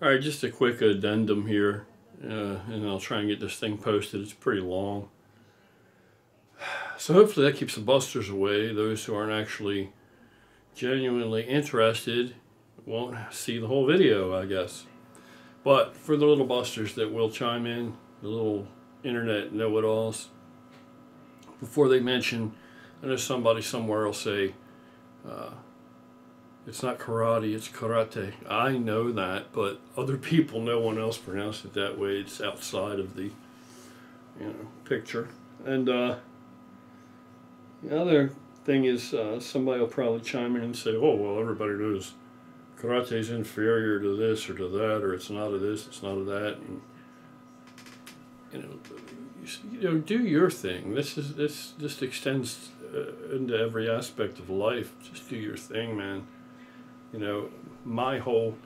All right, just a quick addendum here, and I'll try and get this thing posted. It's pretty long. So hopefully that keeps the busters away. Those who aren't actually genuinely interested won't see the whole video, I guess. But for the little busters that will chime in, the little internet know-it-alls, before they mention, I know somebody somewhere will say, it's not karate, it's karate. I know that, but other people, no one else pronounced it that way. It's outside of the, picture. And the other thing is, somebody will probably chime in and say, oh, well, everybody knows karate is inferior to this or to that, or it's not of this, it's not of that. And, do your thing. This just extends into every aspect of life. Just do your thing, man. My whole,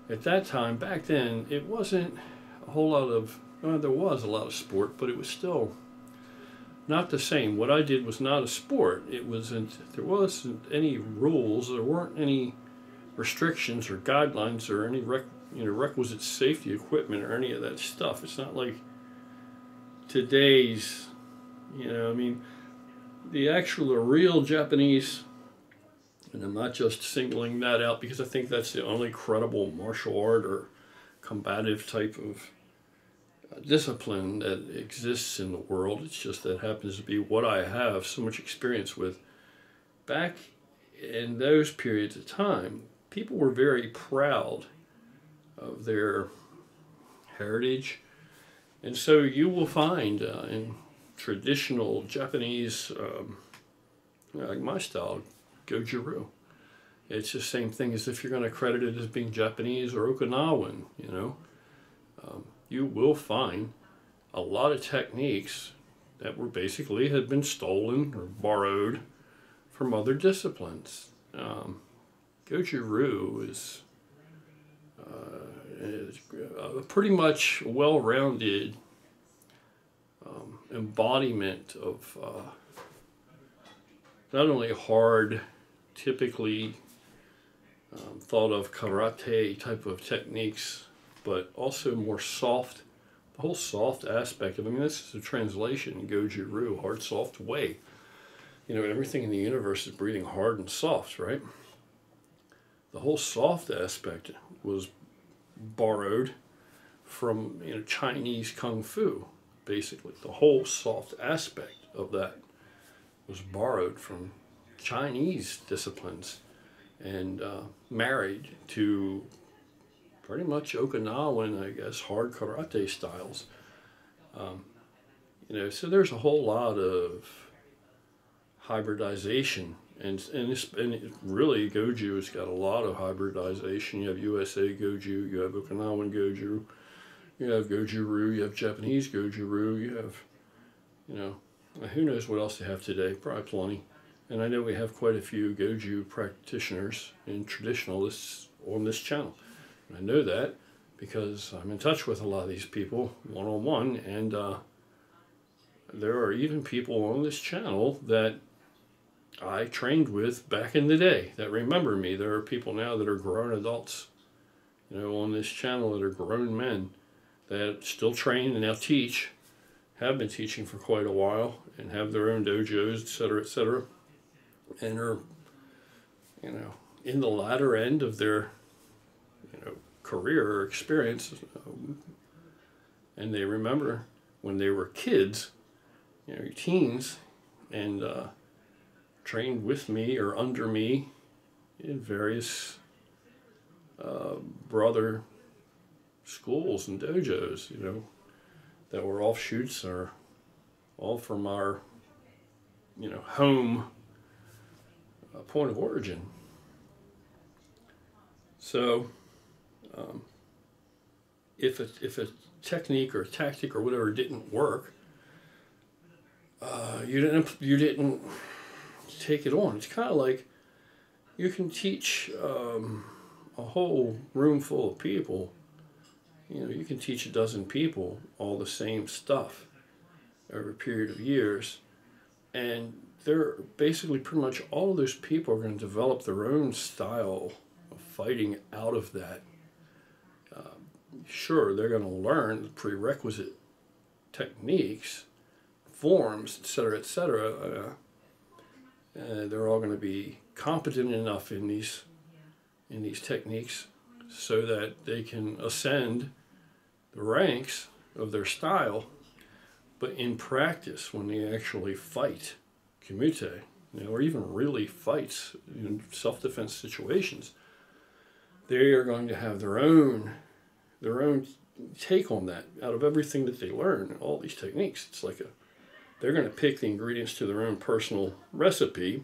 at that time, back then, it wasn't a whole lot of, there was a lot of sport, but it was still not the same. What I did was not a sport. There wasn't any rules, there weren't any restrictions or guidelines or any requisite safety equipment or any of that stuff. It's not like today's, the real Japanese, and I'm not just singling that out because I think that's the only credible martial art or combative type of discipline that exists in the world. It's just that happens to be what I have so much experience with. Back in those periods of time, people were very proud of their heritage. And so you will find in traditional Japanese, like my style, Goju-ryu. It's the same thing as if you're going to credit it as being Japanese or Okinawan, you will find a lot of techniques that were basically had been stolen or borrowed from other disciplines. Goju-ryu is a pretty much well-rounded embodiment of not only hard, typically thought of karate type of techniques, but also more soft, the whole soft aspect of it. This is a translation, Goju-ryu, hard, soft way. Everything in the universe is breathing hard and soft, right? The whole soft aspect was borrowed from Chinese Kung Fu, basically. The whole soft aspect of that was borrowed from Chinese disciplines and married to pretty much Okinawan, I guess, hard karate styles. So there's a whole lot of hybridization, and really Goju has got a lot of hybridization. You have USA Goju, you have Okinawan Goju, you have Goju-ryu, you have Japanese Goju-ryu, you have, who knows what else they have today, probably plenty. And I know we have quite a few Goju practitioners and traditionalists on this channel. And I know that because I'm in touch with a lot of these people one-on-one, and there are even people on this channel that I trained with back in the day that remember me. There are people now that are grown adults, on this channel that are grown men that still train and now teach, have been teaching for quite a while, and have their own dojos, etc., and are, in the latter end of their, career or experience, and they remember when they were kids, teens, and trained with me or under me in various brother schools and dojos, that were offshoots or all from our, home point of origin. So if a technique or a tactic or whatever didn't work, you didn't take it on. It's kind of like you can teach a whole room full of people. You can teach a dozen people all the same stuff over a period of years, and they're basically pretty much all of those people are going to develop their own style of fighting out of that sure, they're going to learn the prerequisite techniques, forms, etc., etc. They're all going to be competent enough in these techniques so that they can ascend the ranks of their style. But in practice, when they actually fight kumite, or even really fights in self-defense situations, they are going to have their own take on that out of everything that they learn, all these techniques. It's like they're going to pick the ingredients to their own personal recipe.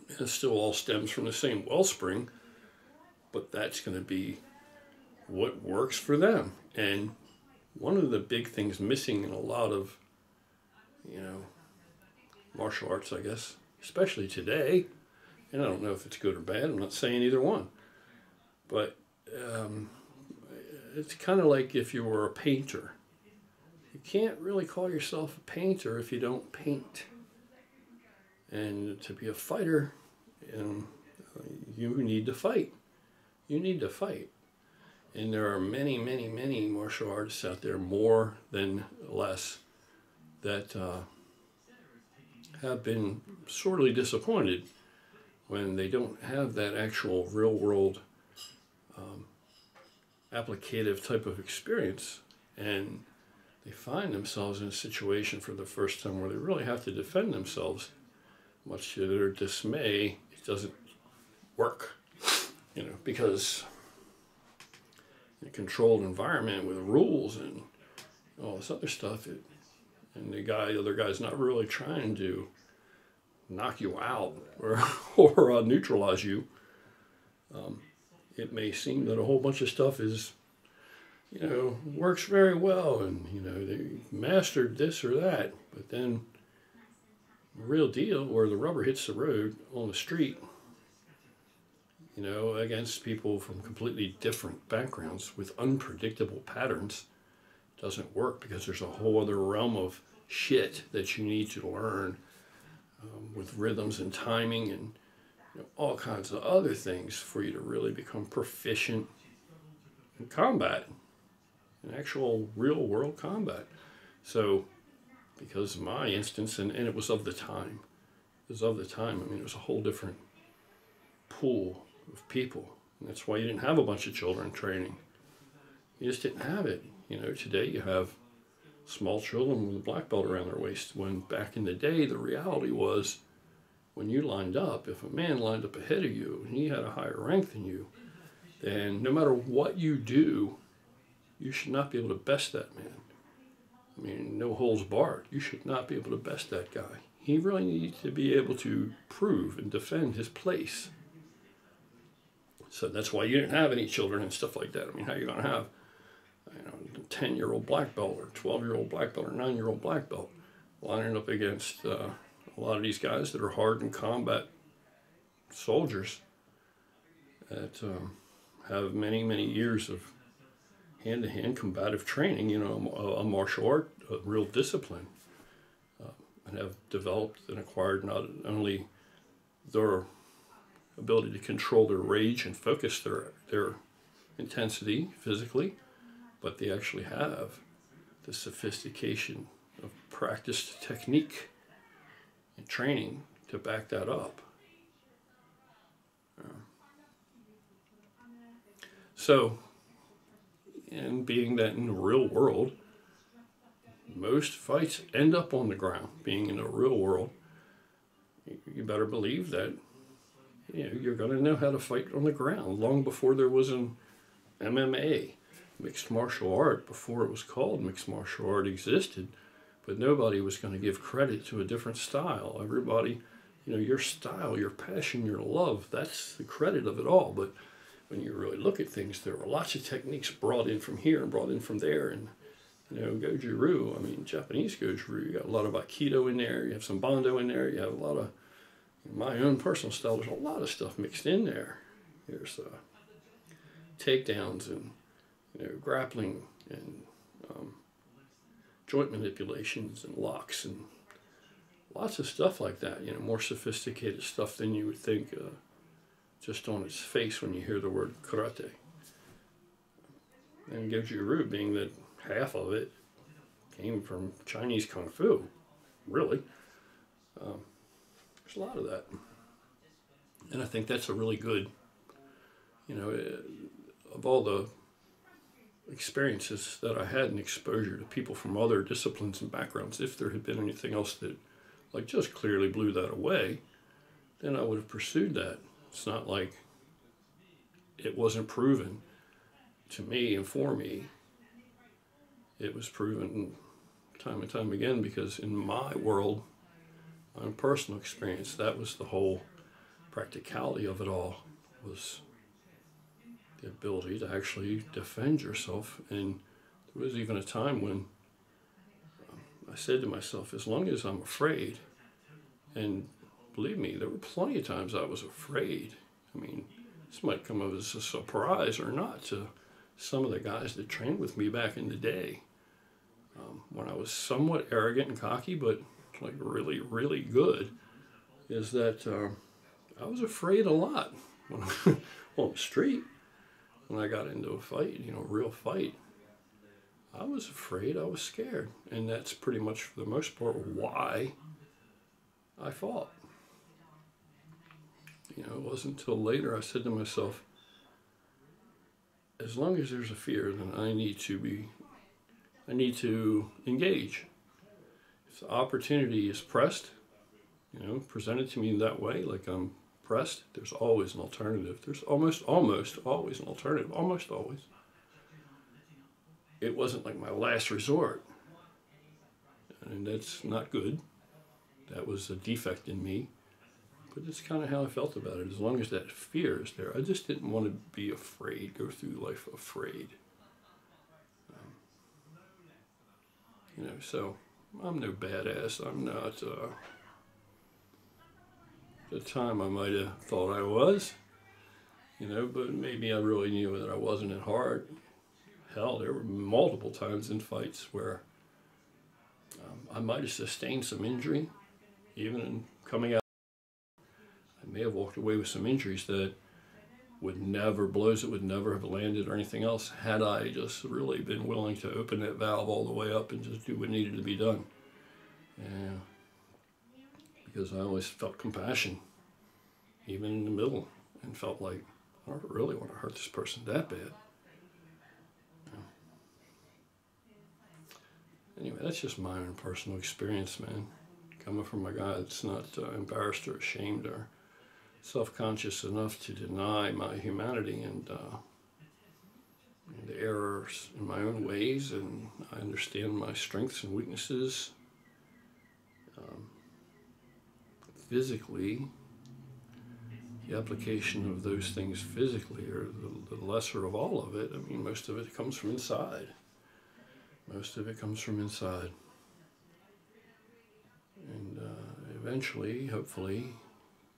It still all stems from the same wellspring, but that's going to be what works for them. And one of the big things missing in a lot of, martial arts, I guess, especially today, and I don't know if it's good or bad, I'm not saying either one, but it's kind of like if you were a painter. You can't really call yourself a painter if you don't paint. And to be a fighter, you need to fight. You need to fight. And there are many, many, many martial artists out there, more than less, that have been sorely disappointed when they don't have that actual real-world applicative type of experience, and they find themselves in a situation for the first time where they really have to defend themselves. Much to their dismay, it doesn't work, because in a controlled environment with rules and all this other stuff, and the other guy's not really trying to knock you out or neutralize you. It may seem that a whole bunch of stuff is, works very well, and they mastered this or that, but then the real deal, where the rubber hits the road on the street, against people from completely different backgrounds with unpredictable patterns, doesn't work, because there's a whole other realm of shit that you need to learn, with rhythms and timing and all kinds of other things for you to really become proficient in combat, in actual real world combat. So, because of my instance, and it was of the time, it was a whole different pool of people. And that's why you didn't have a bunch of children training. You just didn't have it. Today you have small children with a black belt around their waist, when back in the day the reality was, when you lined up, if a man lined up ahead of you and he had a higher rank than you, then no matter what you do, you should not be able to best that man. No holds barred. You should not be able to best that guy. He really needs to be able to prove and defend his place. So that's why you didn't have any children and stuff like that. How are you going to have a 10-year-old black belt or 12-year-old black belt or 9-year-old black belt lining up against a lot of these guys that are hardened combat soldiers that have many, many years of hand-to-hand combative training, a martial art, a real discipline, and have developed and acquired not only their ability to control their rage and focus their intensity physically, but they actually have the sophistication of practiced technique and training to back that up. So, and being that in the real world, most fights end up on the ground. Being in the real world, you better believe that you're going to know how to fight on the ground long before there was an MMA. Mixed martial art, before it was called mixed martial art, existed, but nobody was going to give credit to a different style. Everybody, your style, your passion, your love, that's the credit of it all. But when you really look at things, there were lots of techniques brought in from here and brought in from there. And, Goju-ryu, Japanese Goju-ryu, you got a lot of Aikido in there, you have some Bondo in there, you have a lot of, my own personal style, there's a lot of stuff mixed in there. There's takedowns and grappling and joint manipulations and locks and lots of stuff like that, more sophisticated stuff than you would think just on its face when you hear the word karate. And Goju-ryu being that half of it came from Chinese Kung Fu, really. There's a lot of that. And I think that's a really good, of all the experiences that I had and exposure to people from other disciplines and backgrounds, if there had been anything else that like just clearly blew that away, then I would have pursued that. It's not like it wasn't proven to me and for me. It was proven time and time again, because in my world, my own personal experience, that was the whole practicality of it all, was the ability to actually defend yourself. And there was even a time when I said to myself, as long as I'm afraid, and believe me, there were plenty of times I was afraid. I mean, this might come as a surprise or not to some of the guys that trained with me back in the day, when I was somewhat arrogant and cocky, but like really, really good, is that I was afraid a lot when on the street. When I got into a fight, a real fight, I was afraid, I was scared. And that's pretty much, for the most part, why I fought. It wasn't until later I said to myself, as long as there's a fear, then I need to engage. If the opportunity is pressed, presented to me that way, like I'm pressed, there's always an alternative. There's almost always an alternative, almost always. It wasn't like my last resort, and that's not good. That was a defect in me, but it's kind of how I felt about it. As long as that fear is there, I just didn't want to be afraid, go through life afraid. So I'm no badass. I'm not. At the time I might have thought I was, but maybe I really knew that I wasn't at heart. Hell, there were multiple times in fights where I might have sustained some injury, even in coming out. I may have walked away with some injuries that blows that would never have landed or anything else, had I just really been willing to open that valve all the way up and just do what needed to be done. Yeah. Because I always felt compassion, even in the middle, and felt like, I don't really want to hurt this person that bad. Yeah. Anyway, that's just my own personal experience, man. Coming from a guy that's not embarrassed or ashamed or self-conscious enough to deny my humanity and the errors in my own ways, and I understand my strengths and weaknesses. Physically, the application of those things physically are the lesser of all of it. I mean, most of it comes from inside. Most of it comes from inside. And eventually, hopefully,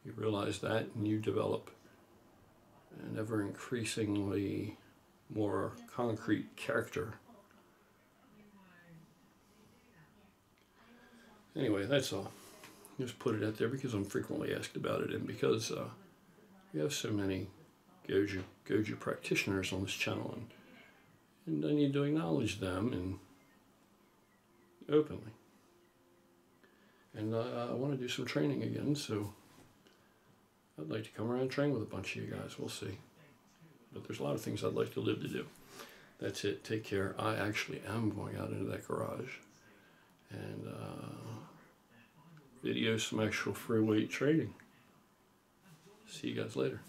you realize that and you develop an ever increasingly more concrete character. Anyway, that's all. Just put it out there because I'm frequently asked about it, and because we have so many Goju practitioners on this channel, and I need to acknowledge them and openly. And I want to do some training again, so I'd like to come around and train with a bunch of you guys. We'll see. But there's a lot of things I'd like to live to do. That's it. Take care. I actually am going out into that garage and video some actual free weight training. See you guys later.